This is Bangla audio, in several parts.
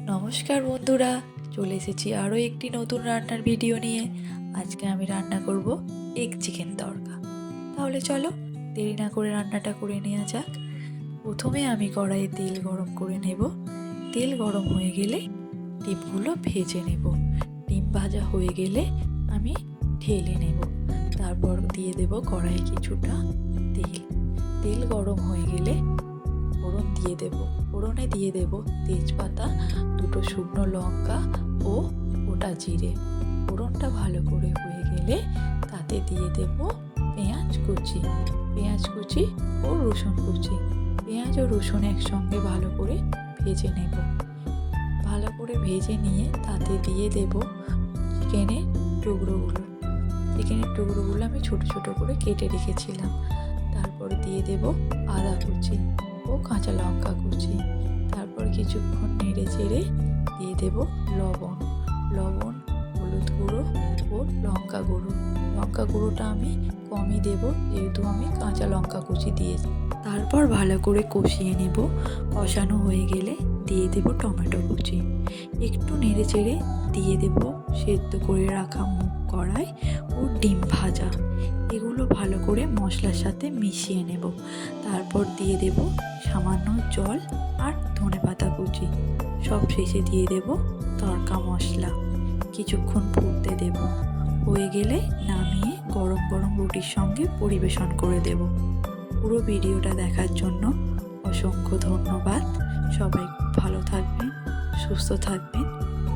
নমস্কার বন্ধুরা, চলে এসেছি আরও একটি নতুন রান্নার ভিডিও নিয়ে। আজকে আমি রান্না করব এগ চিকেন তড়কা। তাহলে চলো দেরি না করে রান্নাটা করে নেওয়া যাক। প্রথমে আমি কড়াইয়ে তেল গরম করে নেব। তেল গরম হয়ে গেলে ডিমগুলো ভেজে নেব। ডিম ভাজা হয়ে গেলে আমি ঢেলে নেব। তারপর দিয়ে দেব কড়াইয়ে কিছুটা তেল। তেল গরম হয়ে গেলে ফোড়ন দিয়ে দেব। ফোড়নে দিয়ে দেব তেজপাতা, দুটো শুকনো লঙ্কা ও গোটা জিরে। ফোড়নটা ভালো করে হয়ে গেলে তাতে দিয়ে দেব পেঁয়াজ কুচি ও রসুন কুচি। পেঁয়াজ ও রসুন একসঙ্গে ভালো করে ভেজে নেব। ভালো করে ভেজে নিয়ে তাতে দিয়ে দেব চিকেনের টুকরোগুলো আমি ছোট ছোট করে কেটে রেখেছিলাম। তারপর দিয়ে দেব আদা কুচি ও কাঁচা লঙ্কা কুচি। তারপর কিছুক্ষণ নেড়ে চেড়ে দিয়ে দেব লবণ, হলুদ গুঁড়ো ও লঙ্কা গুঁড়োটা আমি কমই দেব, যেহেতু আমি কাঁচা লঙ্কা কুচি দিয়েছি। তারপর ভালো করে কষিয়ে নেব। কষানো হয়ে গেলে দিয়ে দেব টমেটো কুচি। একটু নেড়ে চেড়ে দিয়ে দেব সেদ্ধ করে রাখা মুগ কড়াই ও ডিম ভাজা। এগুলো ভালো করে মশলার সাথে মিশিয়ে নেব। তারপর দিয়ে দেব সামান্য জল আর ধনেপাতা কুচি। সব শেষে দিয়ে দেব তড়কা মশলা। কিছুক্ষণ ফুটতে দেব। হয়ে গেলে নামিয়ে গরম গরম রুটির সঙ্গে পরিবেশন করে দেব। পুরো ভিডিওটা দেখার জন্য অসংখ্য ধন্যবাদ। সবাই ভালো থাকবেন, সুস্থ থাকবেন।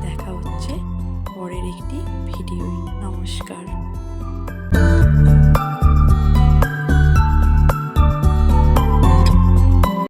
দেখা হচ্ছে পরের একটি ভিডিওয়। নমস্কার।